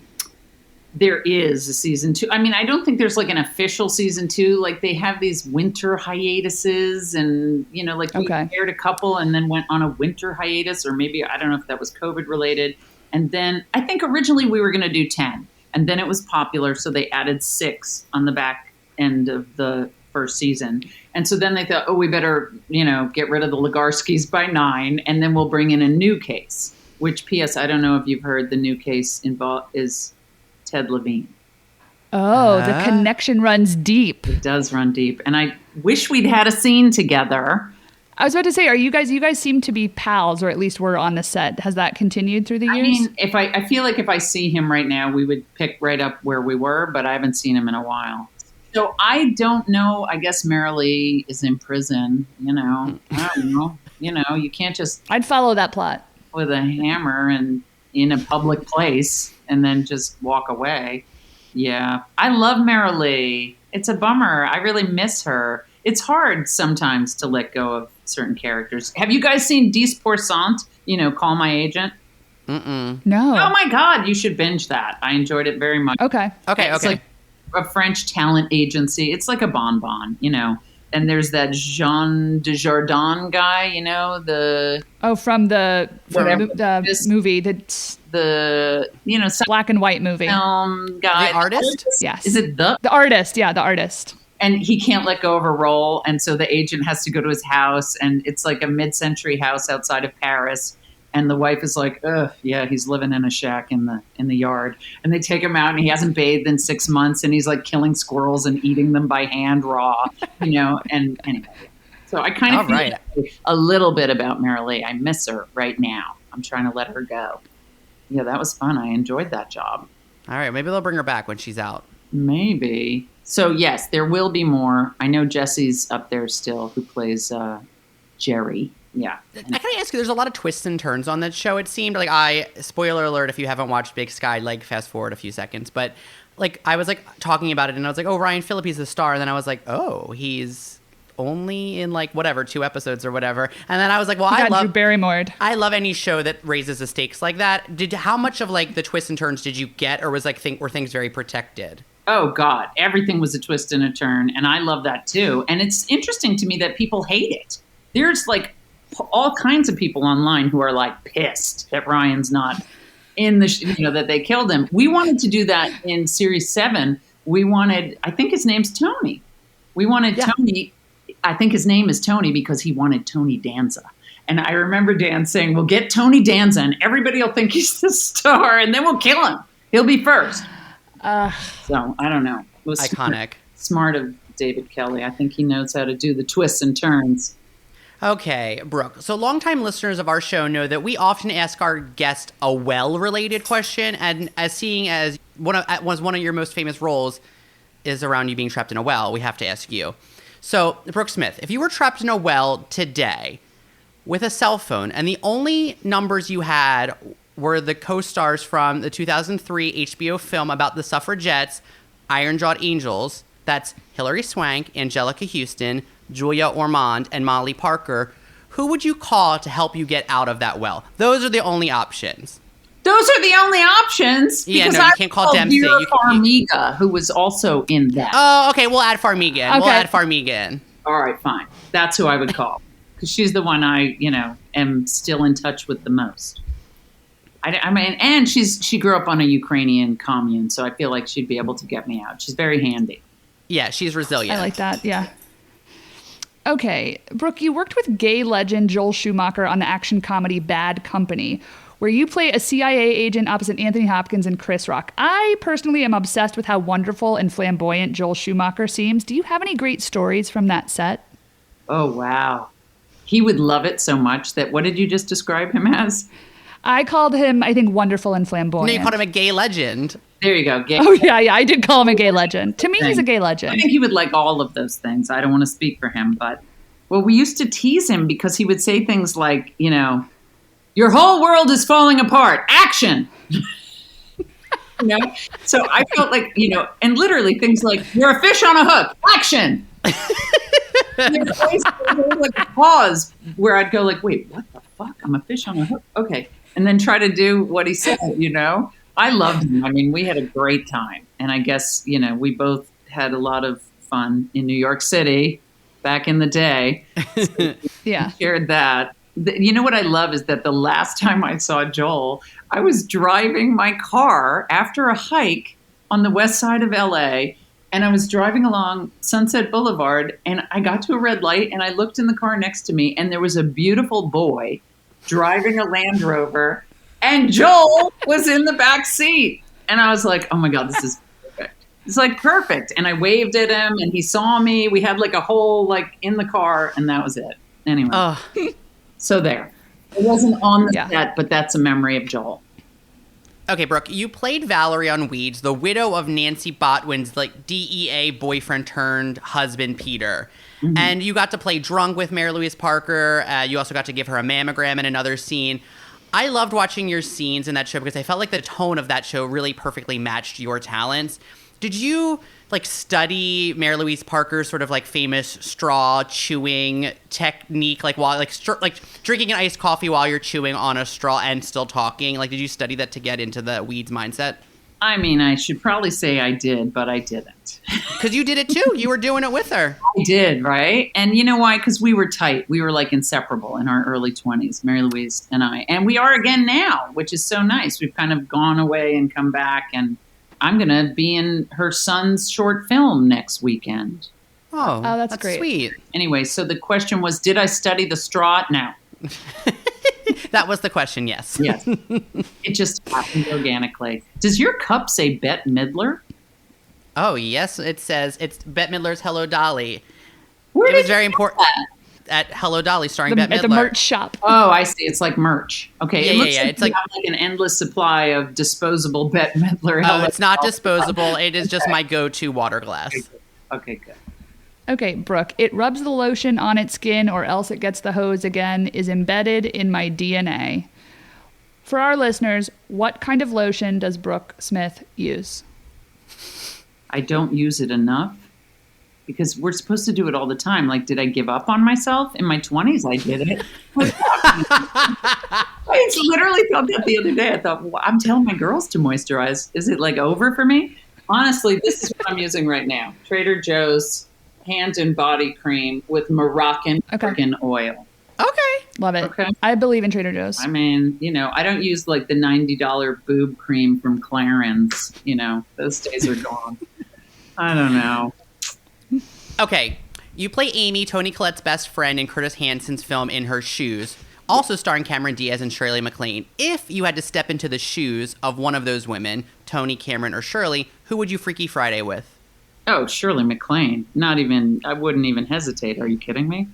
There is a season 2. I mean, I don't think there's like an official season 2. Like they have these winter hiatuses and, you know, like we aired a couple and then went on a winter hiatus, or maybe, I don't know if that was COVID related. And then I think originally we were going to do 10 and then it was popular. So they added 6 on the back end of the first season. And so then they thought, oh, we better, you know, get rid of the Legarskis by 9 and then we'll bring in a new case, which P.S. I don't know if you've heard the new case is Ted Levine. Oh, the connection runs deep. It does run deep. And I wish we'd had a scene together. I was about to say, you guys seem to be pals, or at least were on the set. Has that continued through the years? I mean, I feel like if I see him right now, we would pick right up where we were, but I haven't seen him in a while. So I don't know. I guess Meryl Lee is in prison, you know. I don't know. You know, you can't just... I'd follow that plot. ...with a hammer and in a public place and then just walk away. Yeah. I love Meryl Lee. It's a bummer. I really miss her. It's hard sometimes to let go of certain characters. Have you guys seen 10%, you know, Call My Agent? Mm-mm. No. Oh my God, you should binge that. I enjoyed it very much. Okay. It's like a French talent agency. It's like a bonbon, you know. And there's that Jean Dujardin guy, you know, from the movie, the you know, black and white movie, film guy, the artist. Yes, is it the artist? Yeah, the artist. And he can't let go of a role, and so the agent has to go to his house, and it's like a mid-century house outside of Paris. And the wife is like, ugh, yeah, he's living in a shack in the yard. And they take him out, and he hasn't bathed in 6 months, and he's like killing squirrels and eating them by hand raw, you know. And anyway, so I kind of feel a little bit about Meryl Lee. I miss her right now. I'm trying to let her go. Yeah, that was fun. I enjoyed that job. All right, maybe they'll bring her back when she's out. Maybe. So yes, there will be more. I know Jesse's up there still, who plays Jerry. Yeah. I gotta ask you, there's a lot of twists and turns on that show. It seemed like spoiler alert, if you haven't watched Big Sky, like fast forward a few seconds. But like I was like talking about it and I was like, oh, Ryan Phillippe's the star. And then I was like, oh, he's only in like whatever, 2 episodes or whatever. And then I was like, well, I love any show that raises the stakes like that. How much of like the twists and turns did you get, or was like were things very protected? Oh God, everything was a twist and a turn. And I love that too. And it's interesting to me that people hate it. There's like all kinds of people online who are like pissed that Ryan's not in the, that they killed him. We wanted to do that in series 7. We wanted, I think his name's Tony. We wanted Tony. I think his name is Tony because he wanted Tony Danza. And I remember Dan saying, "We'll get Tony Danza and everybody will think he's the star and then we'll kill him. He'll be first." So I don't know. It was Iconic. Smart of David Kelly. I think he knows how to do the twists and turns. Okay, Brooke. So longtime listeners of our show know that we often ask our guest a well-related question, and as one of your most famous roles is around you being trapped in a well, we have to ask you. So, Brooke Smith, if you were trapped in a well today with a cell phone, and the only numbers you had were the co-stars from the 2003 HBO film about the suffragettes, Iron-Jawed Angels, that's Hilary Swank, Angelica Houston, Julia Ormond, and Molly Parker, who would you call to help you get out of that well? Those are the only options. Those are the only options. Yeah, no, you can't call Dempsey. Vera Farmiga, who was also in that. Oh, okay. We'll add Farmiga in. Okay. We'll add Farmiga in. All right, fine. That's who I would call. Because she's the one I, am still in touch with the most. I mean, and she grew up on a Ukrainian commune, so I feel like she'd be able to get me out. She's very handy. Yeah, she's resilient. I like that, yeah. Okay, Brooke, you worked with gay legend Joel Schumacher on the action comedy Bad Company, where you play a CIA agent opposite Anthony Hopkins and Chris Rock. I personally am obsessed with how wonderful and flamboyant Joel Schumacher seems. Do you have any great stories from that set? Oh, wow. He would love it so much that, what did you just describe him as? I called him, I think, wonderful and flamboyant. No, you called him a gay legend. There you go. Gay. Oh, yeah, I did call him a gay legend. To me, he's a gay legend. I think he would like all of those things. I don't want to speak for him, but, well, we used to tease him because he would say things like, your whole world is falling apart. Action! So I felt like, and literally things like, you're a fish on a hook. Action! There's always like a pause where I'd go like, wait, what the fuck? I'm a fish on a hook? Okay. And then try to do what he said, I loved him. I mean, we had a great time. And I guess, we both had a lot of fun in New York City back in the day. So yeah. We shared that. What I love is that the last time I saw Joel, I was driving my car after a hike on the west side of LA, and I was driving along Sunset Boulevard, and I got to a red light, and I looked in the car next to me, and there was a beautiful boy driving a Land Rover, and Joel was in the back seat. And I was like, oh my God, this is perfect. It's like perfect. And I waved at him, and he saw me. We had like a whole, in the car, and that was it. Anyway. So there. It wasn't on the set, but that's a memory of Joel. Okay, Brooke, you played Valerie on Weeds, the widow of Nancy Botwin's DEA boyfriend turned husband, Peter. Mm-hmm. And you got to play drunk with Mary Louise Parker. You also got to give her a mammogram in another scene. I loved watching your scenes in that show because I felt like the tone of that show really perfectly matched your talents. Did you study Mary Louise Parker's sort of famous straw chewing technique, while drinking an iced coffee while you're chewing on a straw and still talking? Did you study that to get into the Weeds mindset? I mean, I should probably say I did, but I didn't. Because you did it too. You were doing it with her. I did, right? And you know why? Because we were tight. We were inseparable in our early 20s, Mary Louise and I. And we are again now, which is so nice. We've kind of gone away and come back, and I'm going to be in her son's short film next weekend. Oh, that's great. Sweet. Anyway, so the question was, did I study the straw? No. That was the question, yes. Yes. It just happened organically. Does your cup say Bette Midler? Oh, yes. It says it's Bette Midler's Hello, Dolly. Where it was very important. At Hello, Dolly, starring Bette Midler. At the merch shop. Oh, I see. It's like merch. Okay. Yeah, it looks yeah. like It's you have an endless supply of disposable Bette Midler. Oh, it's not disposable. It is just my go-to water glass. Okay, good. Okay, Brooke, it rubs the lotion on its skin or else it gets the hose again is embedded in my DNA. For our listeners, what kind of lotion does Brooke Smith use? I don't use it enough because we're supposed to do it all the time. Did I give up on myself? In my 20s, I did it. I literally thought that the other day. I thought, well, I'm telling my girls to moisturize. Is it over for me? Honestly, this is what I'm using right now. Trader Joe's hand and body cream with Moroccan argan oil. Okay. Love it. Okay. I believe in Trader Joe's. I mean, I don't use the $90 boob cream from Clarins. Those days are gone. I don't know. Okay. You play Amy, Toni Collette's best friend in Curtis Hansen's film In Her Shoes. also starring Cameron Diaz and Shirley MacLaine. If you had to step into the shoes of one of those women, Tony, Cameron, or Shirley, who would you Freaky Friday with? Oh, Shirley MacLaine. I wouldn't even hesitate. Are you kidding me?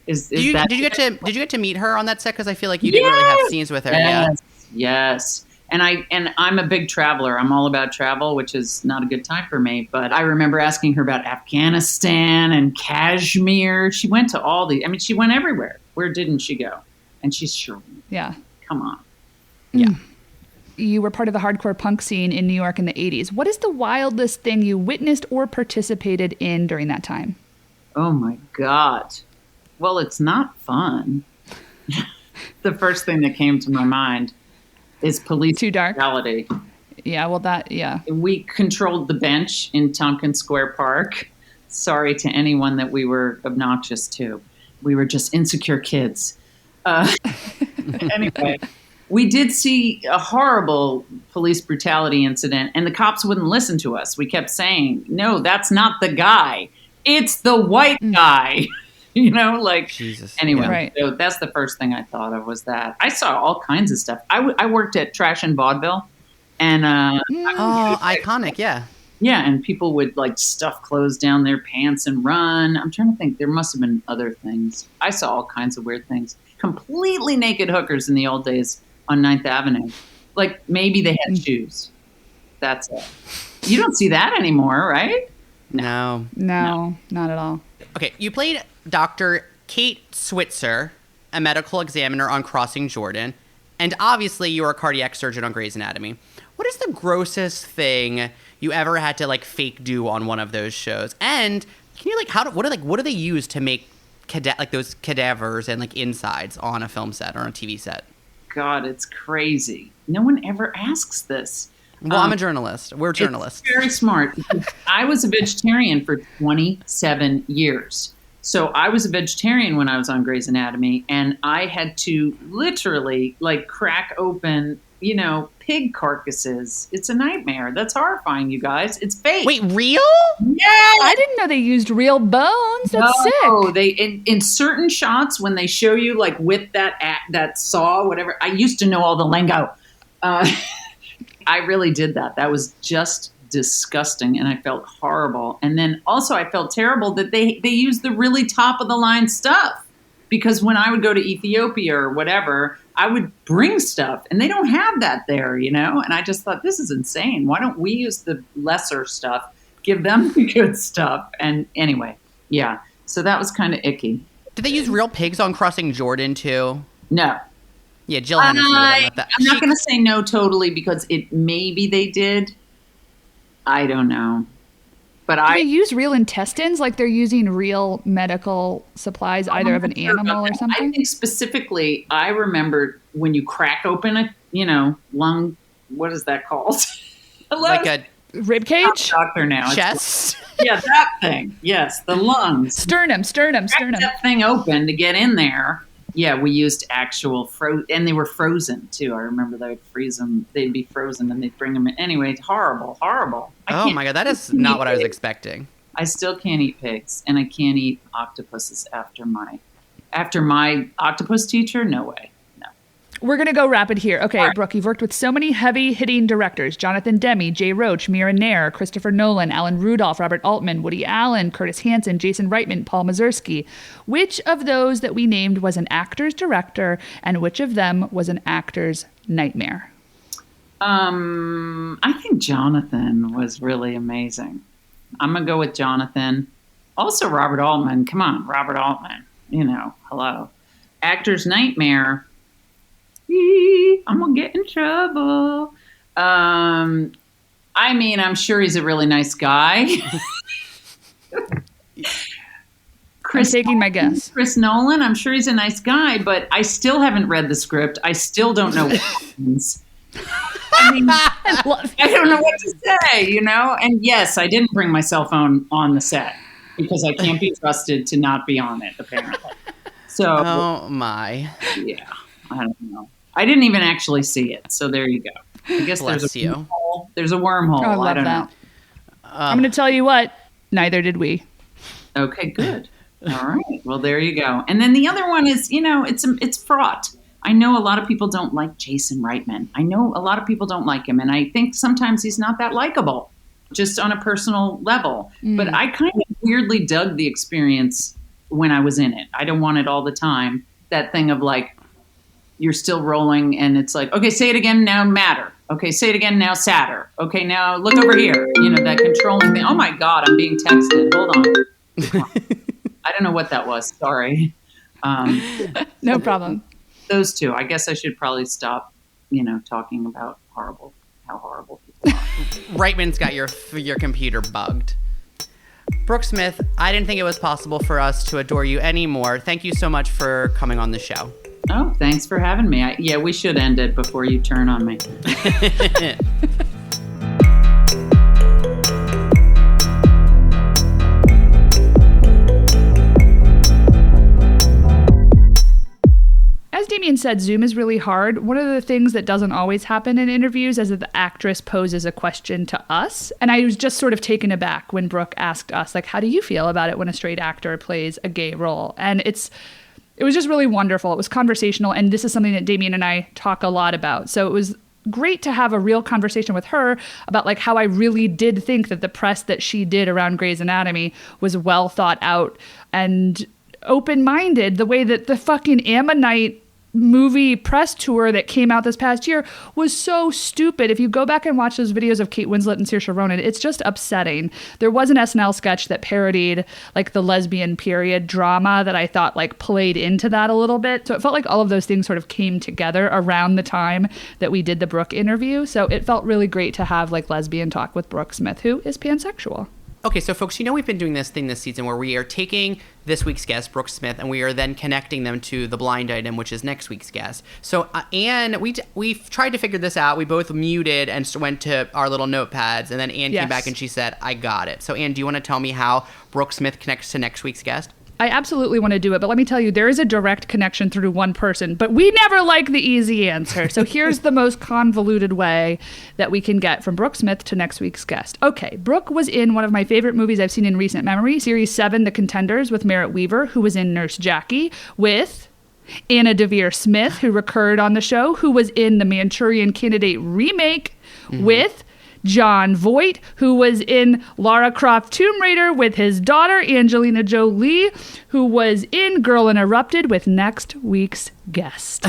Did you get to meet her on that set? Because I feel like you didn't really have scenes with her. Yes. And I'm a big traveler. I'm all about travel, which is not a good time for me. But I remember asking her about Afghanistan and Kashmir. She went to she went everywhere. Where didn't she go? And she's sure. Yeah. Come on. Yeah. You were part of the hardcore punk scene in New York in the 80s. What is the wildest thing you witnessed or participated in during that time? Oh, my God. Well, it's not fun. The first thing that came to my mind is police Too dark. brutality. Yeah, well, We controlled the bench in Tompkins Square Park. Sorry to anyone that we were obnoxious to. We were just insecure kids. Anyway, we did see a horrible police brutality incident, and the cops wouldn't listen to us. We kept saying, no, that's not the guy. It's the white guy. Jesus. Anyway, Right. So that's the first thing I thought of was that. I saw all kinds of stuff. I worked at Trash and Vaudeville, and iconic, yeah. yeah, and people would stuff clothes down their pants and run. I'm trying to think. There must have been other things. I saw all kinds of weird things. Completely naked hookers in the old days on 9th Avenue. Maybe they had shoes. That's it. You don't see that anymore, right? No, not at all. Okay, you played Dr. Kate Switzer, a medical examiner on Crossing Jordan, and obviously you were a cardiac surgeon on Grey's Anatomy. What is the grossest thing you ever had to fake do on one of those shows? And can you what do they use to make those cadavers and insides on a film set or on a TV set? God, it's crazy. No one ever asks this. Well, I'm a journalist. We're journalists. It's very smart. I was a vegetarian for 27 years. So I was a vegetarian when I was on Grey's Anatomy, and I had to literally crack open, pig carcasses. It's a nightmare. That's horrifying, you guys. It's fake. Wait, real? Yeah. I didn't know they used real bones. That's sick. No, they in certain shots when they show you with that saw, whatever. I used to know all the lingo. I really did that. That was just disgusting, and I felt horrible. And then also I felt terrible that they used the really top of the line stuff, because when I would go to Ethiopia or whatever, I would bring stuff, and they don't have that there, And I just thought, this is insane. Why don't we use the lesser stuff, give them the good stuff? And anyway, yeah. So that was kind of icky. Did they use real pigs on Crossing Jordan too? No. Yeah, Jill Hennessy would have let that. I'm not going to say no totally, because maybe they did. I don't know. But Do they use real intestines? They're using real medical supplies, either of an animal or something? I think specifically, I remember when you crack open a, lung, what is that called? Like a rib cage? Doctor now. chest? Yeah, that thing. Yes, the lungs. Sternum. Crack that thing open to get in there. Yeah, we used actual and they were frozen too. I remember they would freeze them. They'd be frozen and they'd bring them in. Anyway, horrible. Oh my God, that is not what I was expecting. I still can't eat pigs, and I can't eat octopuses after my octopus teacher. No way. No. We're going to go rapid here. Okay, right. Brooke, you've worked with so many heavy-hitting directors. Jonathan Demme, Jay Roach, Mira Nair, Christopher Nolan, Alan Rudolph, Robert Altman, Woody Allen, Curtis Hanson, Jason Reitman, Paul Mazursky. Which of those that we named was an actor's director, and which of them was an actor's nightmare? I think Jonathan was really amazing. I'm going to go with Jonathan. Also Robert Altman. Come on, Robert Altman. Hello. Actor's nightmare. I'm going to get in trouble. I'm sure he's a really nice guy. I'm taking my guess. Chris Nolan, I'm sure he's a nice guy, but I still haven't read the script. I still don't know what happens. I don't know what to say, And yes, I didn't bring my cell phone on the set because I can't be trusted to not be on it, apparently. So, oh my. Yeah, I don't know. I didn't even actually see it, so there you go. I guess there's a wormhole. There's a wormhole. I don't know. I'm going to tell you what. Neither did we. Okay, good. All right. Well, there you go. And then the other one is, it's fraught. I know a lot of people don't like Jason Reitman. I know a lot of people don't like him. And I think sometimes he's not that likable, just on a personal level. But I kind of weirdly dug the experience when I was in it. I don't want it all the time. That thing of like, you're still rolling and it's like, okay, say it again now, matter. Okay, say it again now, sadder. Okay, now look over here. That controlling thing. Oh my God, I'm being texted. Hold on. I don't know what that was. Sorry. No problem. Those two. I guess I should probably stop, talking about how horrible people are. Reitman's got your computer bugged. Brooke Smith, I didn't think it was possible for us to adore you anymore. Thank you so much for coming on the show. Oh, thanks for having me. We should end it before you turn on me. As Damien said, Zoom is really hard. One of the things that doesn't always happen in interviews is that the actress poses a question to us. And I was just sort of taken aback when Brooke asked us, like, how do you feel about it when a straight actor plays a gay role? And it was just really wonderful. It was conversational. And this is something that Damien and I talk a lot about. So it was great to have a real conversation with her about like how I really did think that the press that she did around Grey's Anatomy was well thought out and open-minded, the way that the fucking Ammonite movie press tour that came out this past year was so stupid. If you go back and watch those videos of Kate Winslet and Saoirse Ronan, it's just upsetting. There was an SNL sketch that parodied like the lesbian period drama that I thought like played into that a little bit. So it felt like all of those things sort of came together around the time that we did the Brooke interview. So it felt really great to have like lesbian talk with Brooke Smith, who is pansexual. Okay, so folks, we've been doing this thing this season where we are taking this week's guest, Brooke Smith, and we are then connecting them to the blind item, which is next week's guest. So, Anne, we've tried to figure this out. We both muted and went to our little notepads, and then Anne came back and she said, I got it. So, Anne, do you want to tell me how Brooke Smith connects to next week's guest? I absolutely want to do it, but let me tell you, there is a direct connection through one person, but we never like the easy answer. So here's the most convoluted way that we can get from Brooke Smith to next week's guest. Okay, Brooke was in one of my favorite movies I've seen in recent memory, Series 7, The Contenders, with Merritt Wever, who was in Nurse Jackie, with Anna Deavere Smith, who recurred on the show, who was in the Manchurian Candidate remake, with John Voight, who was in Lara Croft Tomb Raider with his daughter, Angelina Jolie, who was in Girl Interrupted with next week's guest.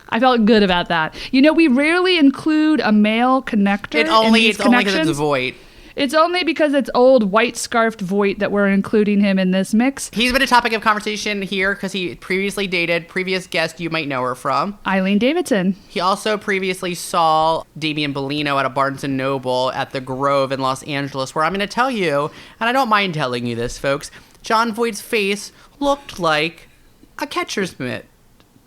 I felt good about that. We rarely include a male connector. It's only because it's Voight. It's only because it's old white-scarfed Voight that we're including him in this mix. He's been a topic of conversation here because he previously dated previous guest you might know her from, Eileen Davidson. He also previously saw Damian Bellino at a Barnes & Noble at the Grove in Los Angeles, where I'm going to tell you, and I don't mind telling you this, folks, John Voight's face looked like a catcher's mitt.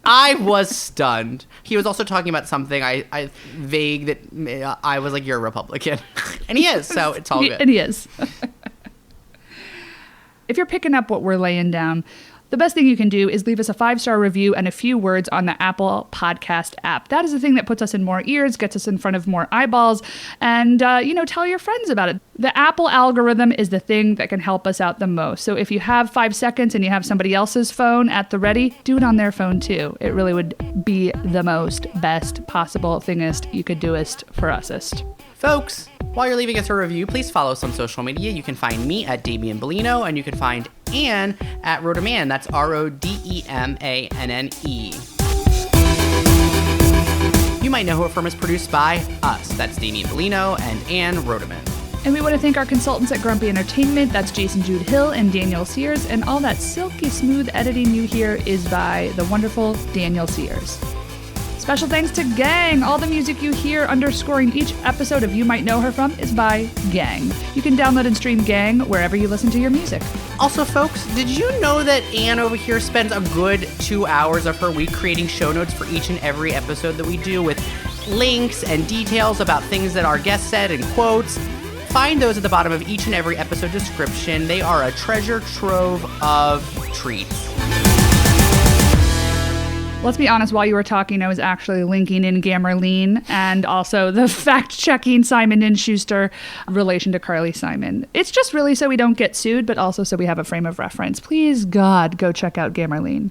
I was stunned. He was also talking about something I vague that I was like, you're a Republican. And he is, so it's all good. And he is. If you're picking up what we're laying down, the best thing you can do is leave us a 5-star review and a few words on the Apple Podcast app. That is the thing that puts us in more ears, gets us in front of more eyeballs, and, tell your friends about it. The Apple algorithm is the thing that can help us out the most. So if you have 5 seconds and you have somebody else's phone at the ready, do it on their phone too. It really would be the best possible thingest you could doest for usest. Folks, while you're leaving us a review, please follow us on social media. You can find me at Damian Bellino, and you can find Anne at Rodemanne. That's Rodemanne. You might know her firm is produced by us. That's Damian Bellino and Anne Rodemanne. And we want to thank our consultants at Grumpy Entertainment. That's Jason Jude Hill and Daniel Sears. And all that silky smooth editing you hear is by the wonderful Daniel Sears. Special thanks to Gang. All the music you hear underscoring each episode of You Might Know Her From is by Gang. You can download and stream Gang wherever you listen to your music. Also, folks, did you know that Anne over here spends a good 2 hours of her week creating show notes for each and every episode that we do with links and details about things that our guests said and quotes? Find those at the bottom of each and every episode description. They are a treasure trove of treats. Let's be honest, while you were talking, I was actually linking in Gamerline and also the fact-checking Simon & Schuster relation to Carly Simon. It's just really so we don't get sued, but also so we have a frame of reference. Please, God, go check out Gamerline.